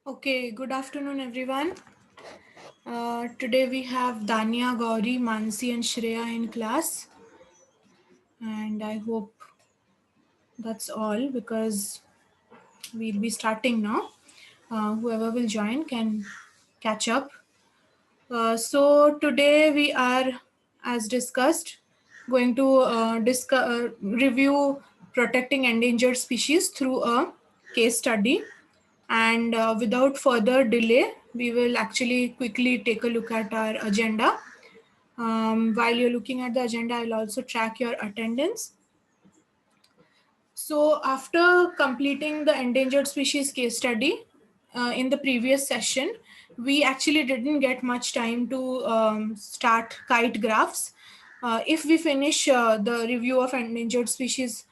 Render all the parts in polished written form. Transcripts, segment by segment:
Okay, good afternoon, everyone. Today we have Dania, Gauri, Mansi, and Shreya in class, and I hope that's all because we'll be starting now. Whoever will join can catch up. So today we are, as discussed, going to review protecting endangered species through a case study. And without further delay, we will actually quickly take a look at our agenda. While you're looking at the agenda, I'll also track your attendance. So, after completing the endangered species case study in the previous session, we actually didn't get much time to start kite graphs. If we finish the review of endangered species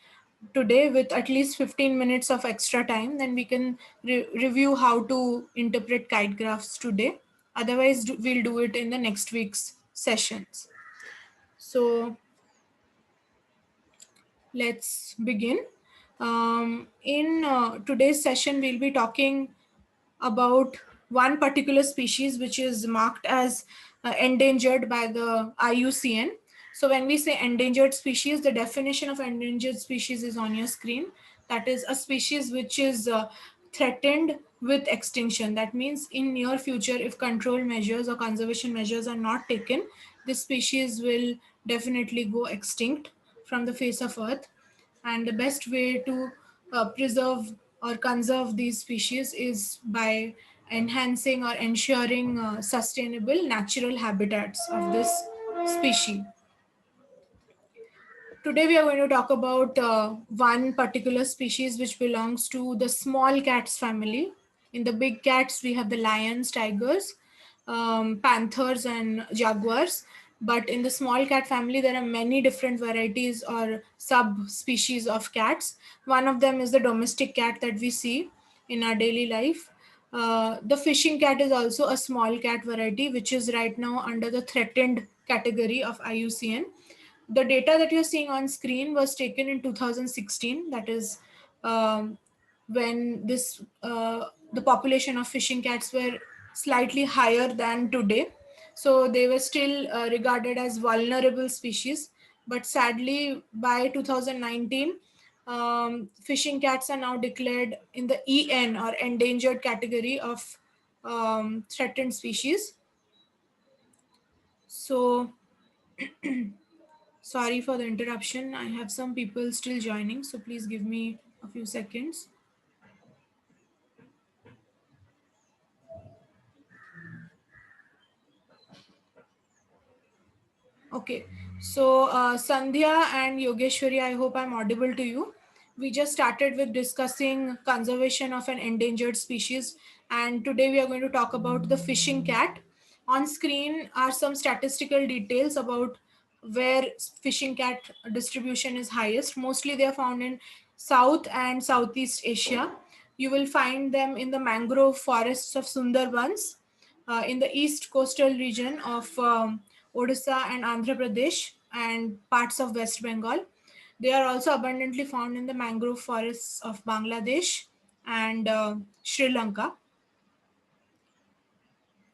today with at least 15 minutes of extra time, then we can review how to interpret kite graphs today. Otherwise, we'll do it in the next week's sessions. So, let's begin. In today's session, we'll be talking about one particular species which is marked as endangered by the IUCN. So, when we say endangered species, the definition of endangered species is on your screen. That is a species which is threatened with extinction. That means in near future, if control measures or conservation measures are not taken, this species will definitely go extinct from the face of earth. And the best way to preserve or conserve these species is by enhancing or ensuring sustainable natural habitats of this species. Today we are going to talk about one particular species which belongs to the small cats family. In the big cats, we have the lions, tigers, panthers, and jaguars. But in the small cat family, there are many different varieties or subspecies of cats. One of them is the domestic cat that we see in our daily life. The fishing cat is also a small cat variety, which is right now under the threatened category of IUCN. The data that you're seeing on screen was taken in 2016. That is when the population of fishing cats were slightly higher than today. So they were still regarded as vulnerable species. But sadly, by 2019, fishing cats are now declared in the EN or endangered category of threatened species. So sorry for the interruption. I have some people still joining, so please give me a few seconds. Okay, so Sandhya and Yogeshwari, I hope I'm audible to you. We just started with discussing conservation of an endangered species, and today we are going to talk about the fishing cat. On screen are some statistical details about where fishing cat distribution is highest. Mostly they are found in South and Southeast Asia. You will find them in the mangrove forests of Sundarbans, in the east coastal region of Odisha and Andhra Pradesh and parts of West Bengal. They are also abundantly found in the mangrove forests of Bangladesh and Sri Lanka.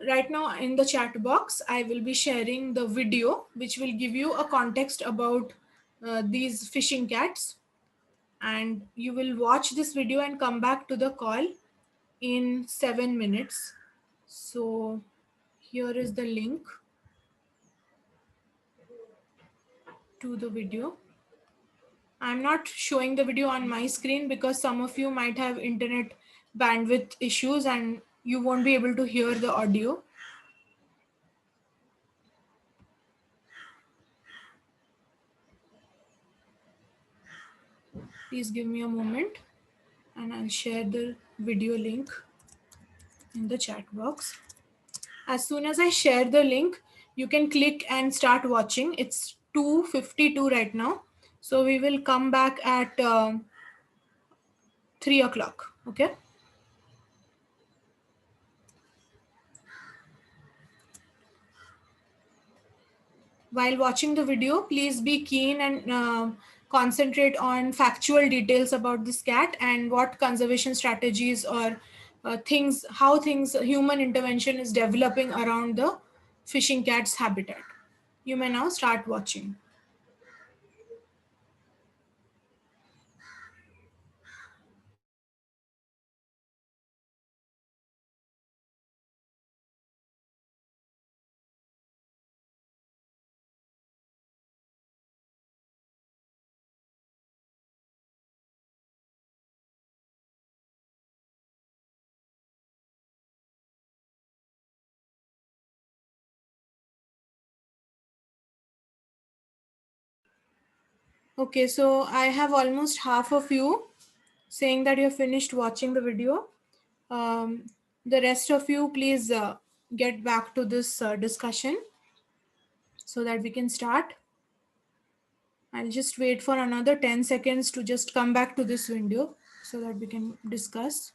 Right now in the chat box, I will be sharing the video which will give you a context about these fishing cats, and you will watch this video and come back to the call in 7 minutes. So here is the link to the video. I'm not showing the video on my screen because some of you might have internet bandwidth issues and you won't be able to hear the audio. Please give me a moment and I'll share the video link in the chat box. As soon as I share the link, you can click and start watching. It's 2:52 right now. So we will come back at 3 o'clock. Okay. While watching the video, please be keen and concentrate on factual details about this cat and what conservation strategies or human intervention is developing around the fishing cat's habitat. You may now start watching. Okay, so I have almost half of you saying that you have finished watching the video. The rest of you, please get back to this discussion so that we can start. I'll just wait for another 10 seconds to just come back to this window so that we can discuss.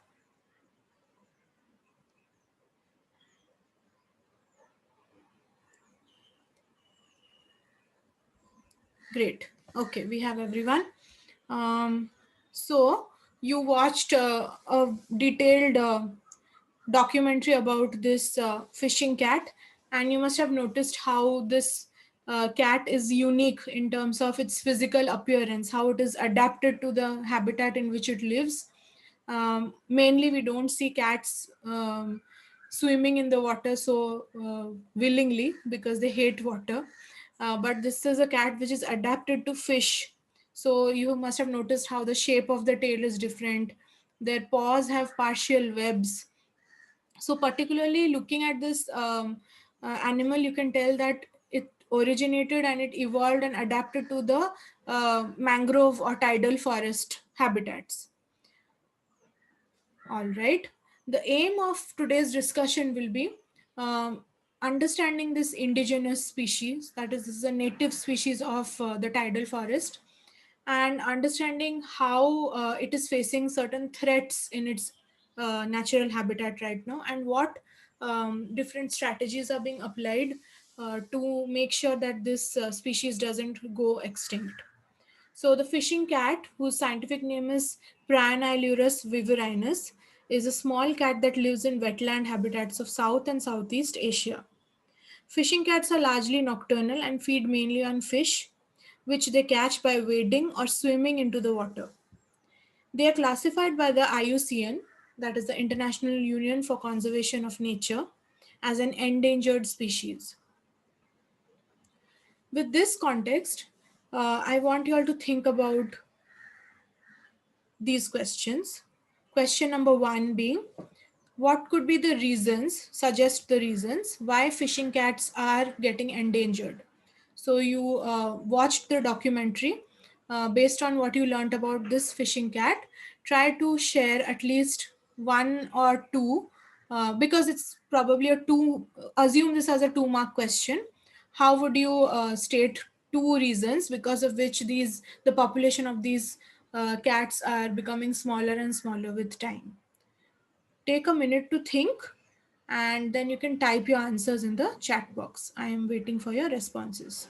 Great. Okay, we have everyone. So you watched a detailed documentary about this fishing cat, and you must have noticed how this cat is unique in terms of its physical appearance, how it is adapted to the habitat in which it lives. Mainly, we don't see cats swimming in the water so willingly because they hate water. But this is a cat which is adapted to fish. So you must have noticed how the shape of the tail is different. Their paws have partial webs. So particularly looking at this animal, you can tell that it originated and it evolved and adapted to the mangrove or tidal forest habitats. All right. The aim of today's discussion will be understanding this indigenous species, that is, this is a native species of the tidal forest, and understanding how it is facing certain threats in its natural habitat right now, and what different strategies are being applied to make sure that this species doesn't go extinct. So the fishing cat, whose scientific name is Prionailurus viverrinus, is a small cat that lives in wetland habitats of South and Southeast Asia. Fishing cats are largely nocturnal and feed mainly on fish, which they catch by wading or swimming into the water. They are classified by the IUCN, that is the International Union for Conservation of Nature, as an endangered species. With this context, I want you all to think about these questions. Question number one being, what could be the reasons, suggest the reasons why fishing cats are getting endangered? So you watched the documentary. Based on what you learned about this fishing cat, try to share at least one or two, because it's probably a two, assume this as a 2 mark question. How would you state two reasons because of which the population of these cats are becoming smaller and smaller with time? Take a minute to think, and then you can type your answers in the chat box. I am waiting for your responses.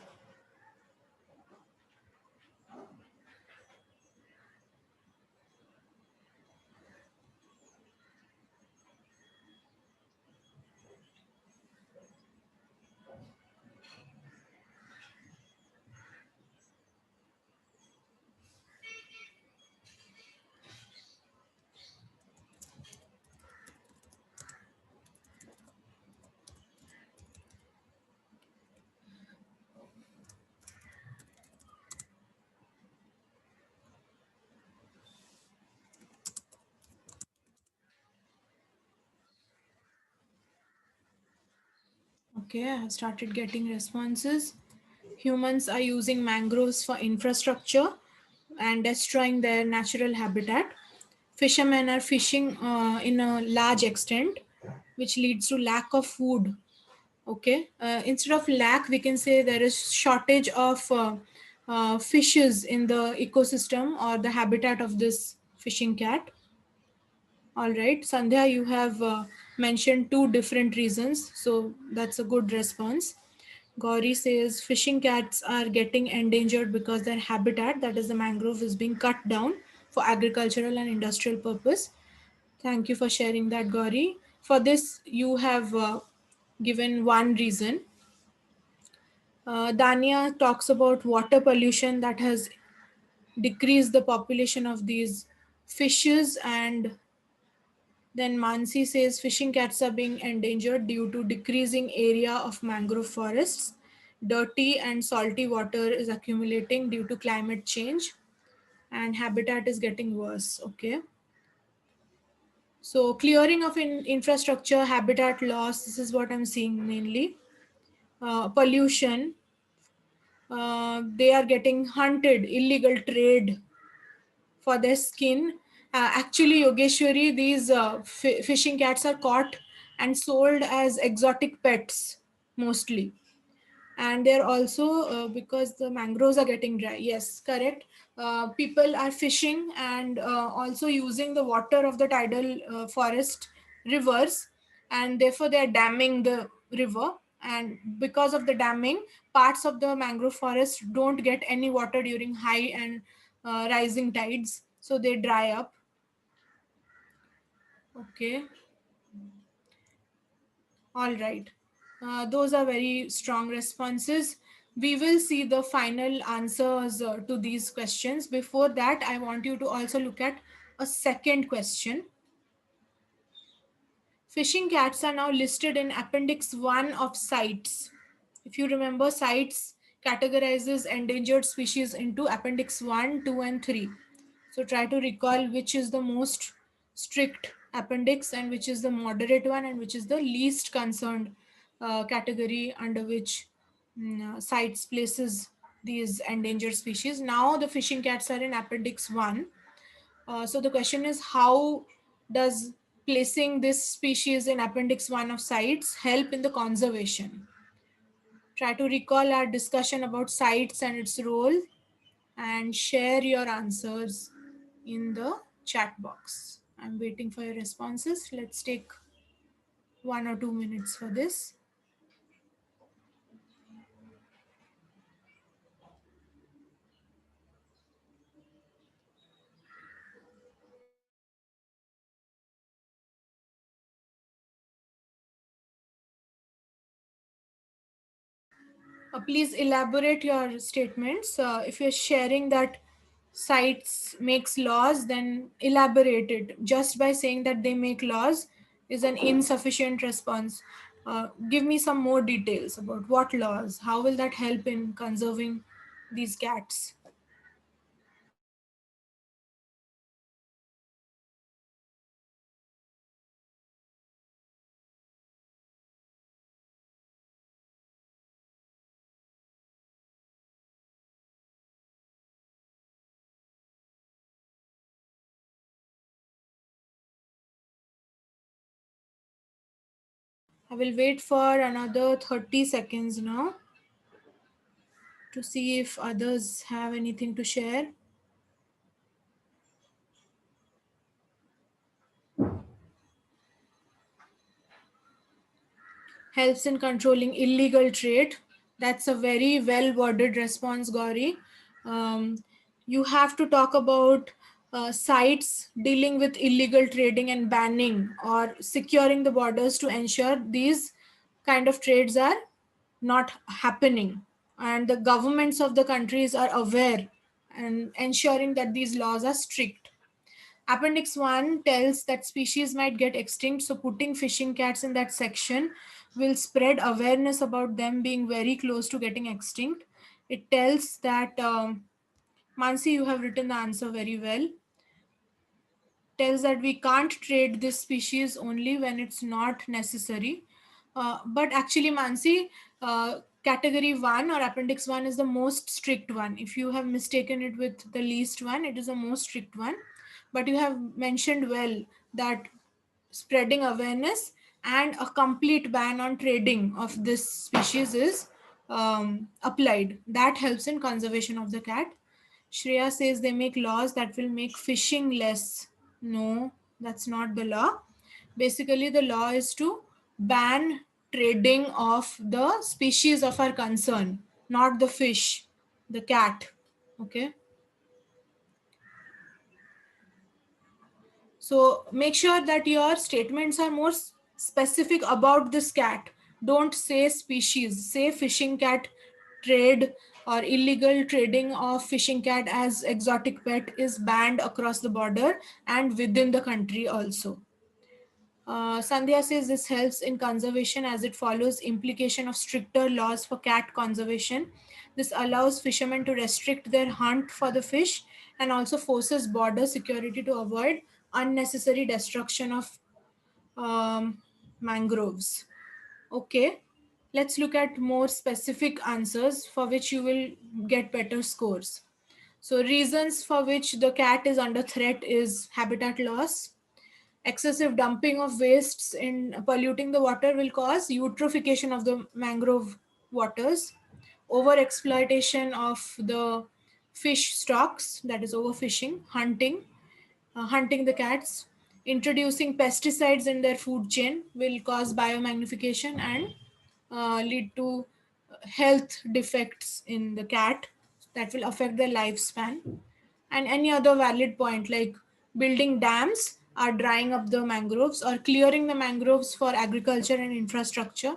Okay, I have started getting responses. Humans are using mangroves for infrastructure and destroying their natural habitat. Fishermen are fishing in a large extent, which leads to lack of food. Okay, instead of lack, we can say there is shortage of fishes in the ecosystem or the habitat of this fishing cat. All right, Sandhya, you have mentioned two different reasons, so that's a good response. Gauri says fishing cats are getting endangered because their habitat, that is the mangrove, is being cut down for agricultural and industrial purpose. Thank you for sharing that, Gauri. For this, you have given one reason. Dania talks about water pollution that has decreased the population of these fishes, and then Mansi says fishing cats are being endangered due to decreasing area of mangrove forests. Dirty and salty water is accumulating due to climate change, and habitat is getting worse. Okay. So clearing of infrastructure, habitat loss, this is what I'm seeing mainly. Pollution, they are getting hunted, illegal trade for their skin. Actually, Yogeshwari, these fishing cats are caught and sold as exotic pets mostly. And they're also because the mangroves are getting dry. Yes, correct. People are fishing and also using the water of the tidal forest rivers, and therefore they are damming the river. And because of the damming, parts of the mangrove forest don't get any water during high and rising tides, so they dry up. Okay. All right. Those are very strong responses. We will see the final answers to these questions. Before that, I want you to also look at a second question. Fishing cats are now listed in Appendix 1 of CITES. If you remember, CITES categorizes endangered species into Appendix 1, 2, and 3. So try to recall which is the most strict appendix and which is the moderate one and which is the least concerned category under which CITES places these endangered species. Now the fishing cats are in Appendix 1. So the question is, how does placing this species in Appendix 1 of CITES help in the conservation? Try to recall our discussion about CITES and its role and share your answers in the chat box. I'm waiting for your responses. Let's take 1 or 2 minutes for this. Please elaborate your statements. If you're sharing that sites makes laws, then elaborate it. Just by saying that they make laws is an insufficient response. Give me some more details about what laws. How will that help in conserving these cats? I will wait for another 30 seconds now to see if others have anything to share. Helps in controlling illegal trade. That's a very well worded response, Gauri. You have to talk about sites dealing with illegal trading and banning or securing the borders to ensure these kind of trades are not happening. And the governments of the countries are aware and ensuring that these laws are strict. Appendix 1 tells that species might get extinct, so putting fishing cats in that section will spread awareness about them being very close to getting extinct. It tells that, Mansi, you have written the answer very well. Tells that we can't trade this species only when it's not necessary. But actually, Mansi, category 1 or appendix 1 is the most strict one. If you have mistaken it with the least one, it is the most strict one. But you have mentioned well that spreading awareness and a complete ban on trading of this species is applied. That helps in conservation of the cat. Shreya says they make laws that will make fishing less. No, that's not the law. Basically, the law is to ban trading of the species of our concern, not the fish, the cat. Okay. So make sure that your statements are more specific about this cat. Don't say species, say fishing cat trade or illegal trading of fishing cat as exotic pet is banned across the border and within the country also. Sandhya says this helps in conservation as it follows implication of stricter laws for cat conservation. This allows fishermen to restrict their hunt for the fish and also forces border security to avoid unnecessary destruction of um, mangroves. Okay, let's look at more specific answers for which you will get better scores. So, reasons for which the cat is under threat is habitat loss. Excessive dumping of wastes in polluting the water will cause eutrophication of the mangrove waters, over exploitation of the fish stocks, that is overfishing, hunting the cats, introducing pesticides in their food chain will cause biomagnification and lead to health defects in the cat that will affect their lifespan. And any other valid point like building dams are drying up the mangroves or clearing the mangroves for agriculture and infrastructure.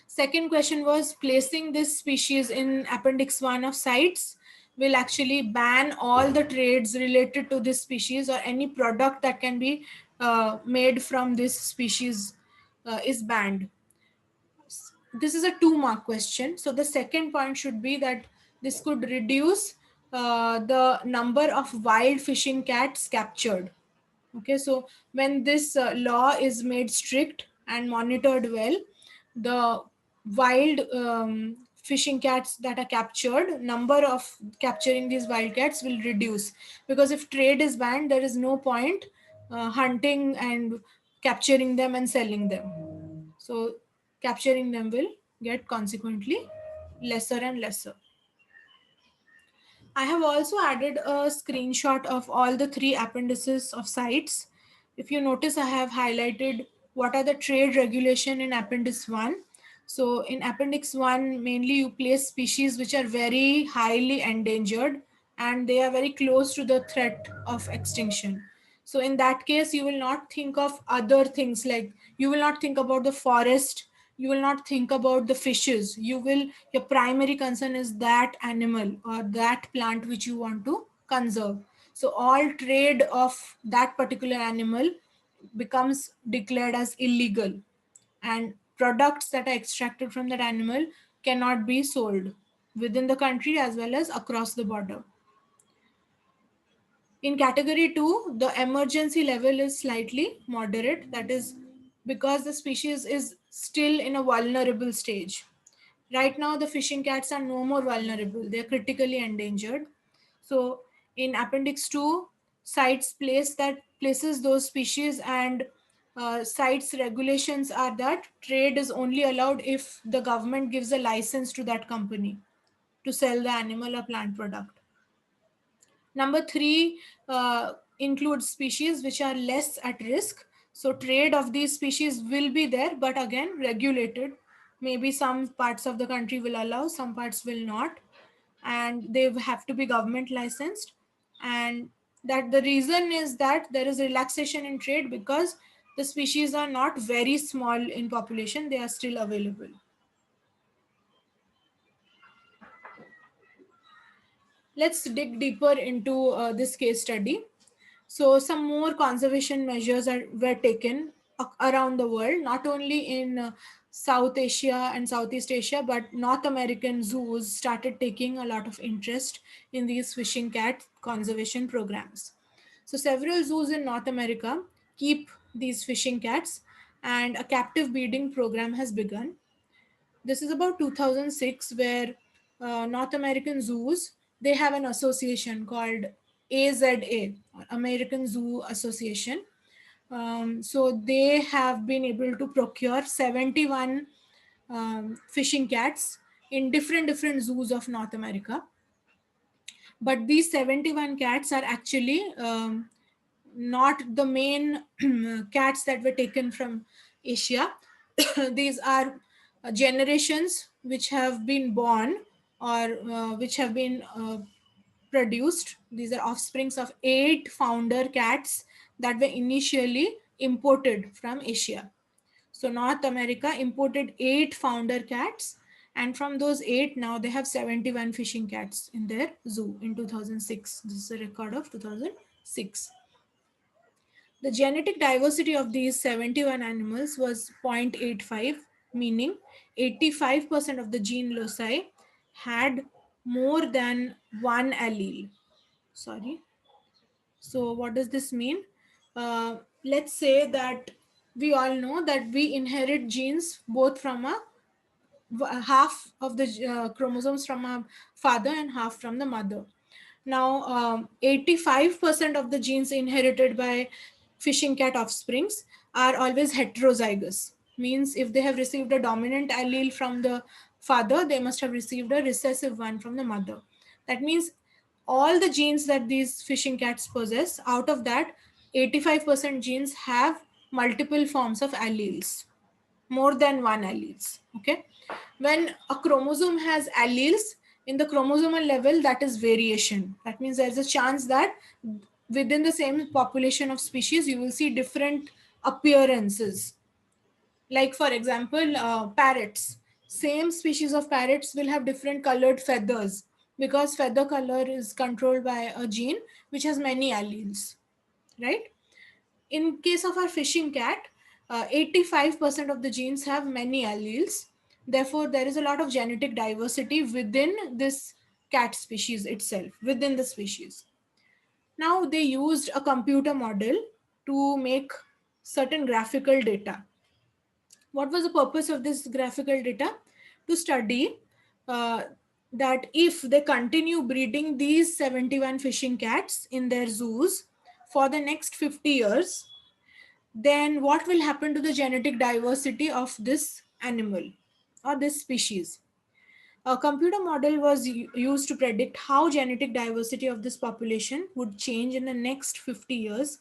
Second question was placing this species in Appendix 1 of CITES will actually ban all the trades related to this species or any product that can be made from this species is banned. This is a 2-mark question. So the second point should be that this could reduce the number of wild fishing cats captured. Okay, so when this law is made strict and monitored well, the wild fishing cats that are captured, number of capturing these wild cats will reduce, because if trade is banned, there is no point hunting and capturing them and selling them. So capturing them will get consequently lesser and lesser. I have also added a screenshot of all the 3 appendices of CITES. If you notice, I have highlighted what are the trade regulation in Appendix 1. So in Appendix 1, mainly you place species which are very highly endangered and they are very close to the threat of extinction. So in that case, you will not think of other things, like you will not think about the forest, you will not think about the fishes. Your primary concern is that animal or that plant which you want to conserve. So all trade of that particular animal becomes declared as illegal, and products that are extracted from that animal cannot be sold within the country as well as across the border. In category 2, the emergency level is slightly moderate. That is because the species is still in a vulnerable stage. Right now, the fishing cats are no more vulnerable. They are critically endangered. So in Appendix 2, CITES places those species, and CITES regulations are that trade is only allowed if the government gives a license to that company to sell the animal or plant product. Number 3 includes species which are less at risk. So trade of these species will be there, but again regulated. Maybe some parts of the country will allow, some parts will not, and they have to be government licensed. And that the reason is that there is relaxation in trade because the species are not very small in population, they are still available. Let's dig deeper into this case study. So some more conservation measures were taken around the world, not only in South Asia and Southeast Asia, but North American zoos started taking a lot of interest in these fishing cat conservation programs. So several zoos in North America keep these fishing cats, and a captive breeding program has begun. This is about 2006, where North American zoos, they have an association called AZA, or American Zoo Association. So they have been able to procure 71 fishing cats in different zoos of North America. But these 71 cats are actually not the main cats that were taken from Asia. These are generations which have been born or which have been produced. These are offsprings of 8 founder cats that were initially imported from Asia. So North America imported 8 founder cats, and from those 8, now they have 71 fishing cats in their zoo in 2006. This is a record of 2006. The genetic diversity of these 71 animals was 0.85, meaning 85% of the gene loci had more than one allele. Sorry. So, what does this mean? Let's say that we all know that we inherit genes both from half of the chromosomes from a father and half from the mother. Now, 85% of the genes inherited by fishing cat offsprings are always heterozygous. Means if they have received a dominant allele from the father, they must have received a recessive one from the mother. That means all the genes that these fishing cats possess, out of that, 85% genes have multiple forms of alleles, more than one alleles. Okay, when a chromosome has alleles in the chromosomal level, that is variation. That means there's a chance that within the same population of species you will see different appearances. Like for example, parrots, same species of parrots will have different colored feathers because feather color is controlled by a gene which has many alleles, right? In case of our fishing cat, 85% of the genes have many alleles. Therefore, there is a lot of genetic diversity within this cat species itself, within the species. Now, they used a computer model to make certain graphical data. What was the purpose of this graphical data? To study uh, that if they continue breeding these 71 fishing cats in their zoos for the next 50 years, then what will happen to the genetic diversity of this animal or this species? A computer model was used to predict how genetic diversity of this population would change in the next 50 years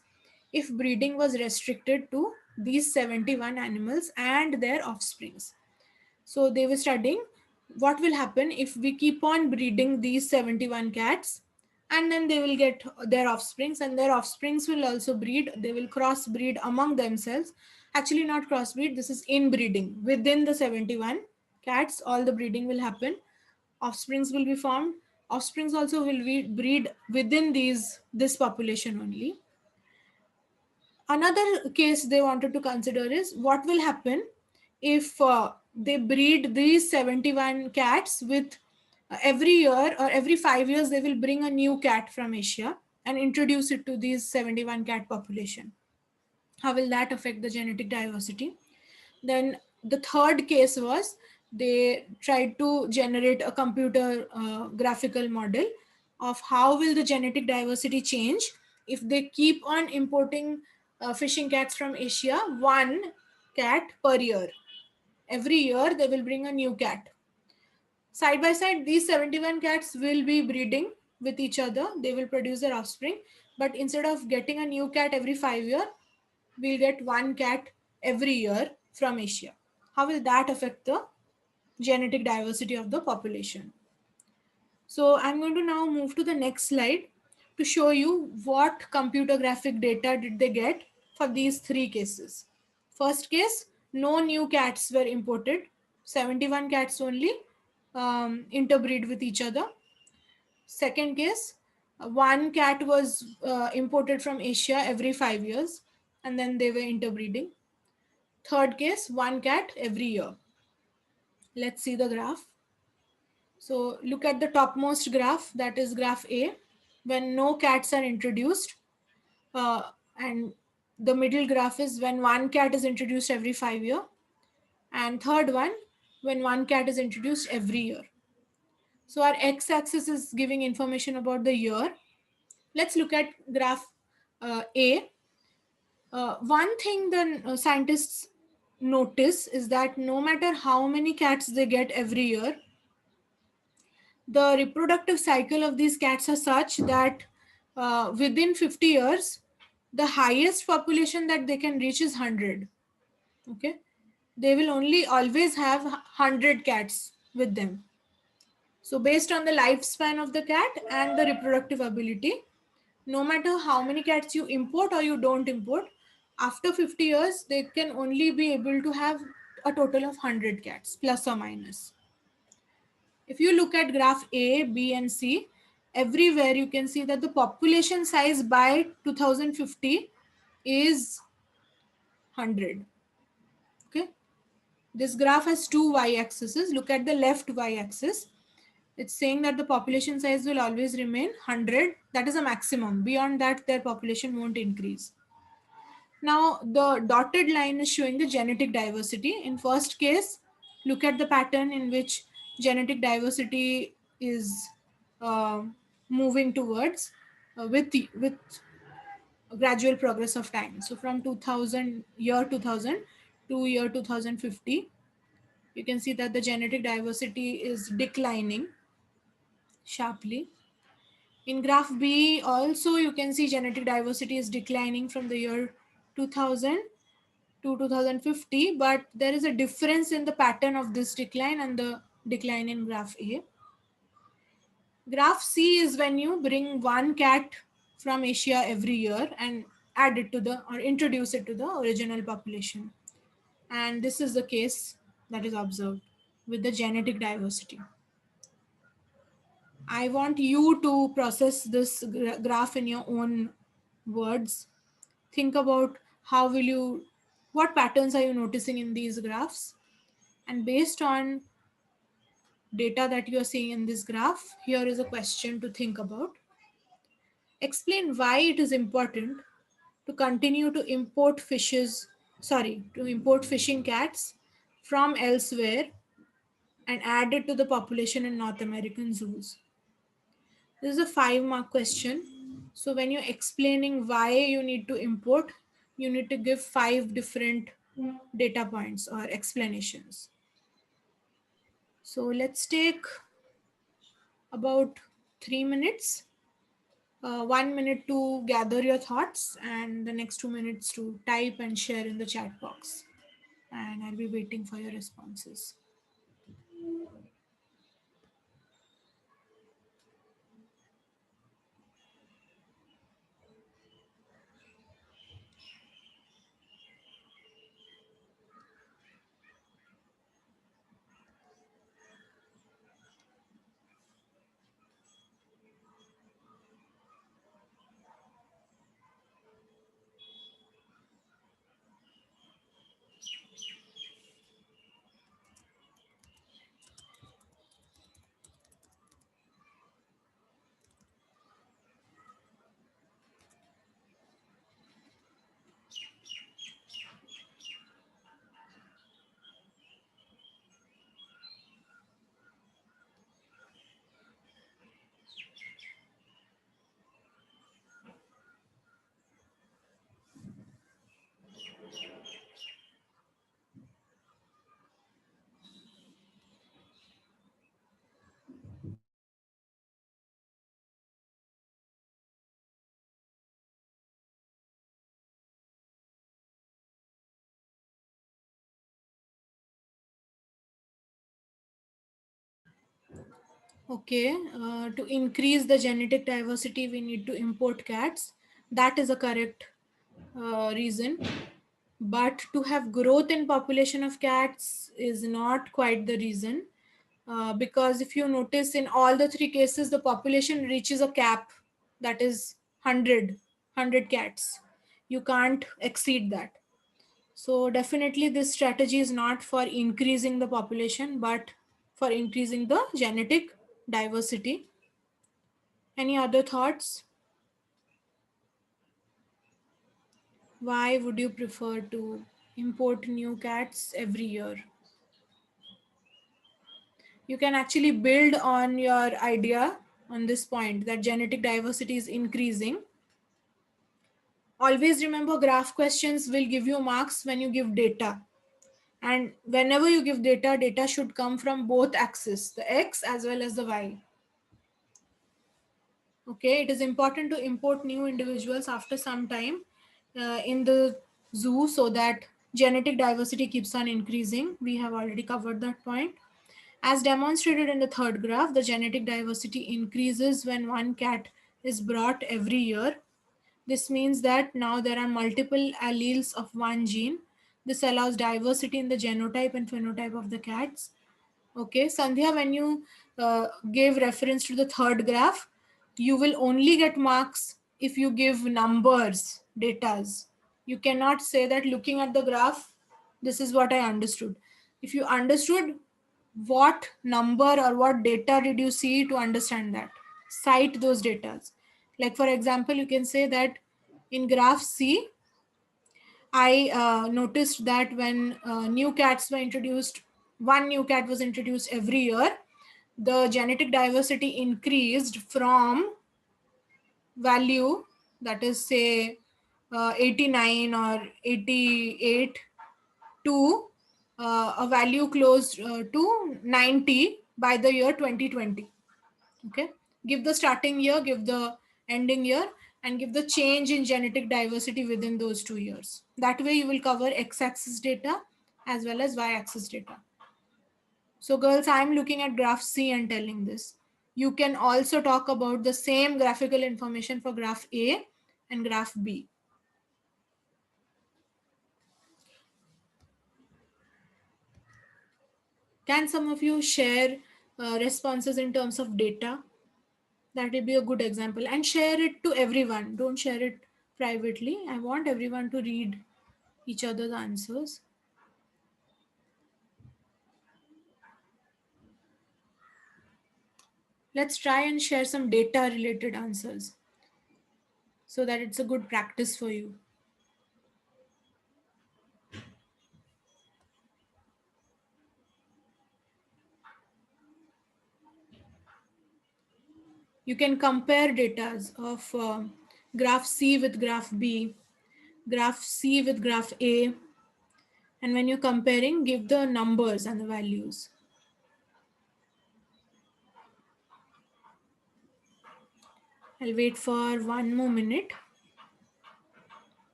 if breeding was restricted to these 71 animals and their offsprings. So they were studying what will happen if we keep on breeding these 71 cats, and then they will get their offsprings, and their offsprings will also breed. They will crossbreed among themselves. Actually, not crossbreed, this is inbreeding. Within the 71 cats, all the breeding will happen. Offsprings will be formed. Offsprings also will breed within this population only. Another case they wanted to consider is what will happen if they breed these 71 cats with every year or every 5 years they will bring a new cat from Asia and introduce it to these 71 cat population. How will that affect the genetic diversity? Then the third case was they tried to generate a computer graphical model of how will the genetic diversity change if they keep on importing fishing cats from Asia, one cat per year. Every year they will bring a new cat. Side by side, these 71 cats will be breeding with each other. They will produce their offspring. But instead of getting a new cat every 5 years, we'll get one cat every year from Asia. How will that affect the genetic diversity of the population? So I'm going to now move to the next slide to show you what computer graphic data did they get for these three cases. First case, no new cats were imported. 71 cats only interbreed with each other. Second case, one cat was imported from Asia every 5 years and then they were interbreeding. Third case, one cat every year. Let's see the graph. So look at the topmost graph, that is graph A, when no cats are introduced. And the middle graph is when one cat is introduced every 5 years. And third one, when one cat is introduced every year. So our x-axis is giving information about the year. Let's look at graph A. One thing the scientists notice is that no matter how many cats they get every year, the reproductive cycle of these cats are such that within 50 years, the highest population that they can reach is 100. Okay. They will only always have 100 cats with them. So based on the lifespan of the cat and the reproductive ability, No matter how many cats you import or you don't import, after 50 years, they can only be able to have a total of 100 cats, plus or minus. If you look at graph A, B, and C, everywhere you can see that the population size by 2050 is 100. Okay. This graph has two y-axes. Look at the left y-axis. It's saying that the population size will always remain 100. That is a maximum. Beyond that, their population won't increase. Now, the dotted line is showing the genetic diversity. In first case, look at the pattern in which genetic diversity is uh, moving towards with gradual progress of time. So from 2000 to year 2050, you can see that the genetic diversity is declining sharply. In graph B also you can see genetic diversity is declining from the year 2000 to 2050, but there is a difference in the pattern of this decline and the decline in graph A. Graph C is when you bring one cat from Asia every year and add it to the or introduce it to the original population. And this is the case that is observed with the genetic diversity. I want you to process this graph in your own words. Think about what patterns are you noticing in these graphs? And based on data that you are seeing in this graph, here is a question to think about. Explain why it is important to continue to import fishing cats from elsewhere and add it to the population in North American zoos. This is a 5-mark question. So when you're explaining why you need to import, you need to give 5 different data points or explanations. So let's take about 3 minutes. 1 minute to gather your thoughts and the next 2 minutes to type and share in the chat box. And I'll be waiting for your responses. Okay, to increase the genetic diversity, we need to import cats. That is a correct reason. But to have growth in population of cats is not quite the reason. Because if you notice in all the 3 cases, the population reaches a cap that is 100 cats. You can't exceed that. So definitely this strategy is not for increasing the population, but for increasing the genetic diversity. Any other thoughts? Why would you prefer to import new cats every year? You can actually build on your idea on this point that genetic diversity is increasing. Always remember, graph questions will give you marks when you give data. And whenever you give data, data should come from both axes, the X as well as the Y. Okay, it is important to import new individuals after some time in the zoo so that genetic diversity keeps on increasing. We have already covered that point. As demonstrated in the third graph, the genetic diversity increases when one cat is brought every year. This means that now there are multiple alleles of one gene. This allows diversity in the genotype and phenotype of the cats. Okay, Sandhya, when you gave reference to the third graph, you will only get marks if you give numbers, datas. You cannot say that looking at the graph, this is what I understood. If you understood, what number or what data did you see to understand that? Cite those datas. Like for example, you can say that in graph C, I noticed that when new cats were introduced, one new cat was introduced every year, the genetic diversity increased from value, that is say 89 or 88, to a value close to 90 by the year 2020. Okay, give the starting year, give the ending year, and give the change in genetic diversity within those 2 years. That way you will cover x-axis data as well as y-axis data. So girls, I'm looking at graph C and telling this. You can also talk about the same graphical information for graph A and graph B. Can some of you share responses in terms of data? That will be a good example, and share it to everyone. Don't share it privately. I want everyone to read each other's answers. Let's try and share some data related answers so that it's a good practice for you. You can compare data of graph C with graph B, graph C with graph A, and when you're comparing, give the numbers and the values. I'll wait for one more minute.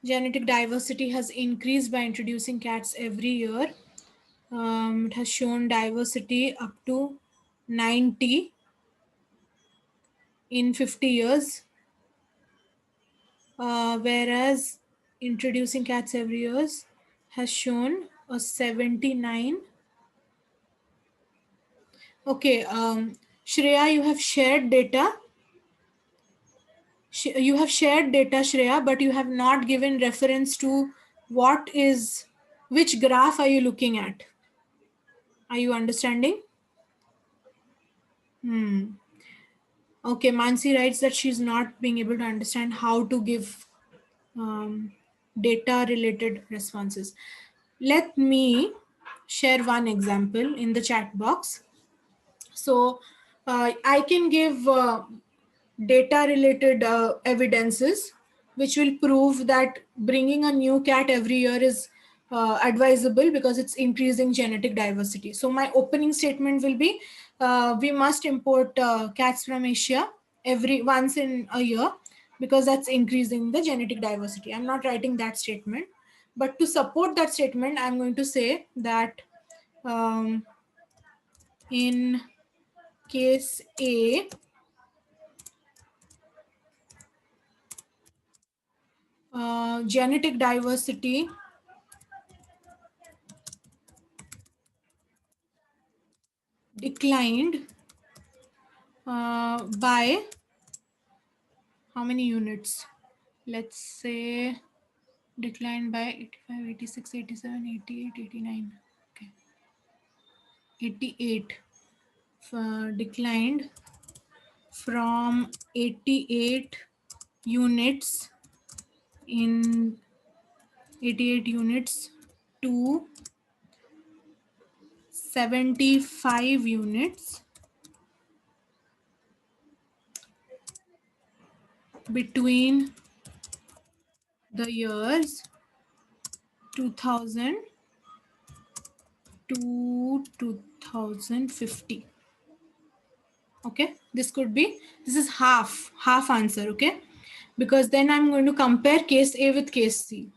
Genetic diversity has increased by introducing cats every year. It has shown diversity up to 90 in 50 years, whereas introducing cats every year has shown a 79. Okay, Shreya, you have shared data. You have shared data, Shreya, but you have not given reference to which graph are you looking at? Are you understanding? Okay, Mansi writes that she's not being able to understand how to give data related responses. Let me share one example in the chat box. So I can give data related evidences which will prove that bringing a new cat every year is advisable because it's increasing genetic diversity. So my opening statement will be we must import cats from Asia once in a year because that's increasing the genetic diversity. I'm not writing that statement, but to support that statement I'm going to say that in case A, genetic diversity declined by how many units? Let's say declined by 85, 86, 87, 88, 89. Okay. 88. Declined from 88 units in 88 units to 75 units between the years 2000 to 2050. Okay, this is half answer. Okay, because then I'm going to compare case A with case C.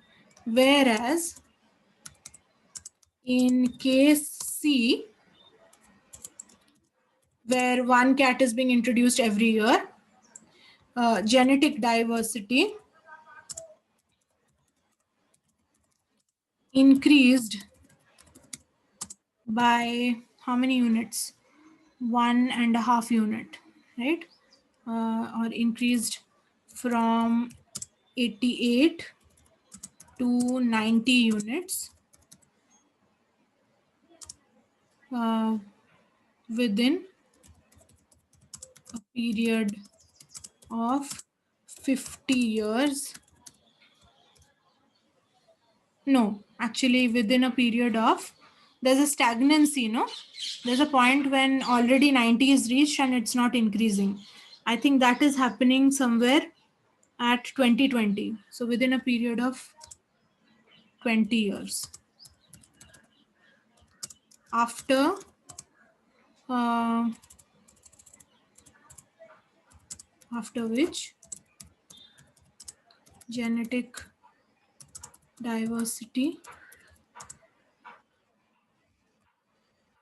Whereas in case C, where one cat is being introduced every year, genetic diversity increased by how many units? 1.5 unit, right? Or increased from 88 to 90 units uh, within a period of 50 years. No, actually within a period of, there's a stagnancy, no? There's a point when already 90 is reached and it's not increasing. I think that is happening somewhere at 2020. So within a period of 20 years. After uh, after which genetic diversity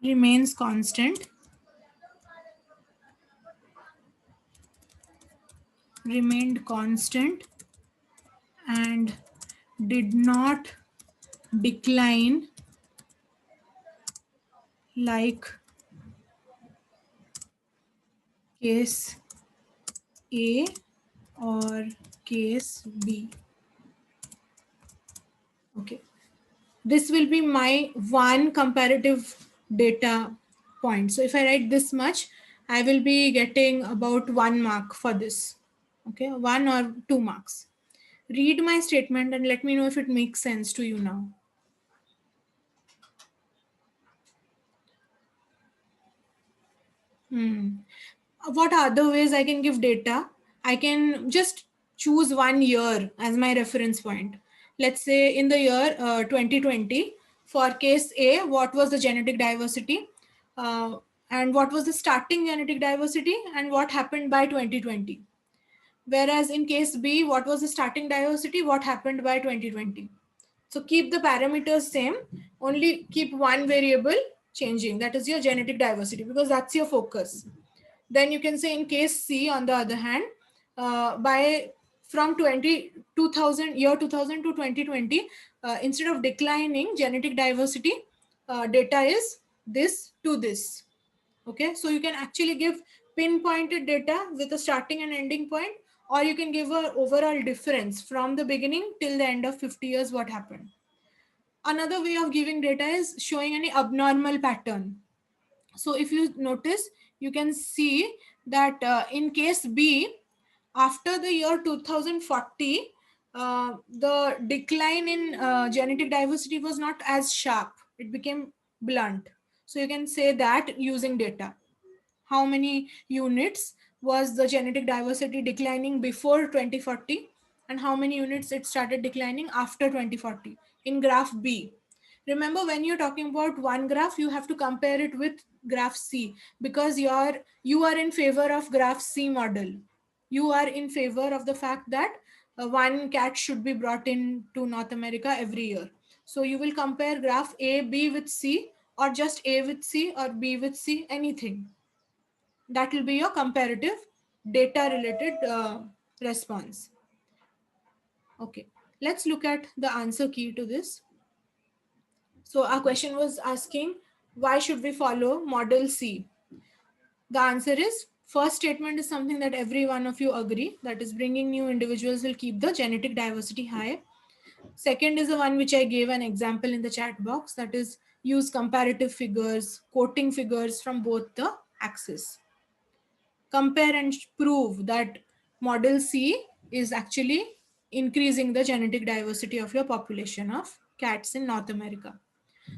remains constant, remained constant and did not decline like case A or case B. Okay, this will be my one comparative data point. So if I write this much, I will be getting about 1 mark for this. Okay, 1 or 2 marks. Read my statement and let me know if it makes sense to you now. What other ways I can give data? I can just choose 1 year as my reference point. Let's say in the year 2020, for case A, what was the genetic diversity? And what was the starting genetic diversity and what happened by 2020? Whereas in case B, what was the starting diversity? What happened by 2020? So keep the parameters same, only keep one variable changing. That is your genetic diversity because that's your focus. Then you can say in case C, on the other hand, by from 2000 year 2000 to 2020, instead of declining genetic diversity, data is this to this. Okay, so you can actually give pinpointed data with a starting and ending point, or you can give an overall difference from the beginning till the end of 50 years what happened. Another way of giving data is showing any abnormal pattern. So if you notice, you can see that in case B, after the year 2040, the decline in genetic diversity was not as sharp. It became blunt. So you can say that using data. How many units was the genetic diversity declining before 2040 and how many units it started declining after 2040 in graph B. Remember, when you're talking about one graph, you have to compare it with graph C because you are in favor of graph C model. You are in favor of the fact that one cat should be brought in to North America every year. So you will compare graph A, B with C, or just A with C or B with C, anything. That will be your comparative data related response. Okay, let's look at the answer key to this. So our question was asking, why should we follow model C? The answer is, first statement is something that every one of you agree, that is bringing new individuals will keep the genetic diversity high. Second is the one which I gave an example in the chat box, that is use comparative figures, quoting figures from both the axes. Compare and prove that model C is actually increasing the genetic diversity of your population of cats in North America.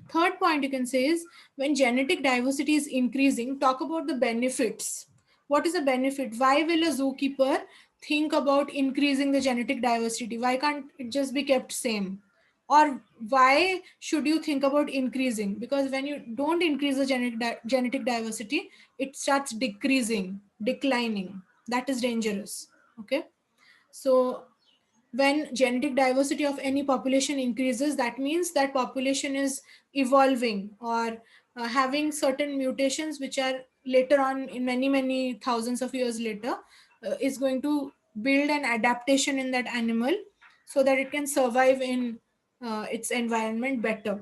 Third point you can say is, when genetic diversity is increasing, talk about the benefits. What is the benefit? Why will a zookeeper think about increasing the genetic diversity? Why can't it just be kept same? Or why should you think about increasing? Because when you don't increase the genetic diversity, it starts decreasing, declining. That is dangerous. Okay. So when genetic diversity of any population increases, that means that population is evolving, or having certain mutations which are later on, in many thousands of years later, is going to build an adaptation in that animal so that it can survive in its environment better.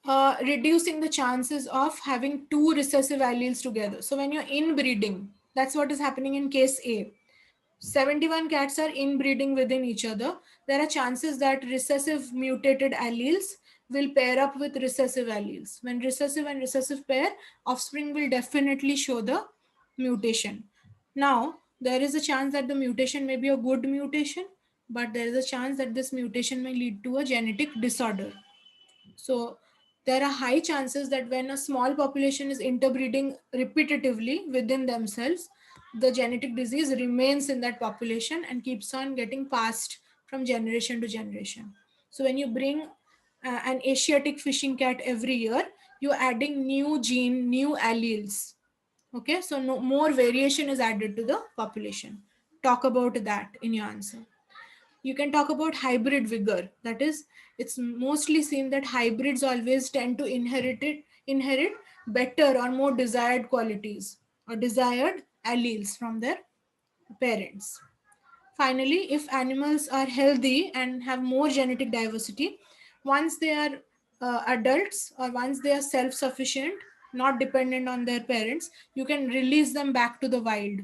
Reducing the chances of having two recessive alleles together. So when you're inbreeding, that's what is happening in case A. 71 cats are inbreeding within each other. There are chances that recessive mutated alleles will pair up with recessive alleles. When recessive and recessive pair, offspring will definitely show the mutation. Now, there is a chance that the mutation may be a good mutation, but there is a chance that this mutation may lead to a genetic disorder. So there are high chances that when a small population is interbreeding repetitively within themselves, the genetic disease remains in that population and keeps on getting passed from generation to generation. So when you bring an Asiatic fishing cat every year, you're adding new gene, new alleles. Okay, so no more variation is added to the population. Talk about that in your answer. You can talk about hybrid vigor. That is, it's mostly seen that hybrids always tend to inherit better or more desired qualities or desired alleles from their parents. Finally, if animals are healthy and have more genetic diversity, once they are adults, or once they are self sufficient, not dependent on their parents, you can release them back to the wild.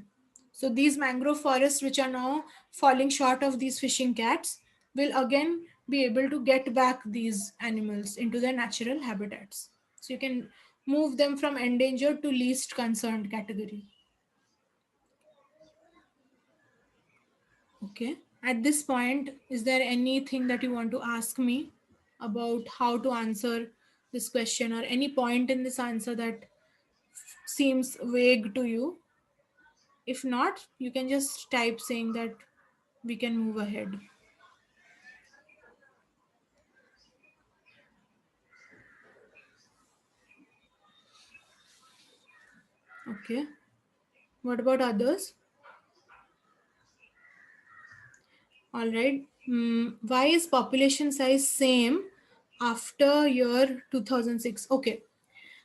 So, these mangrove forests, which are now falling short of these fishing cats, will again be able to get back these animals into their natural habitats. So, you can move them from endangered to least concerned category. Okay. At this point, is there anything that you want to ask me about how to answer this question, or any point in this answer that seems vague to you? If not, you can just type saying that we can move ahead. Okay. What about others? All right. Why is population size same after year 2006? Okay.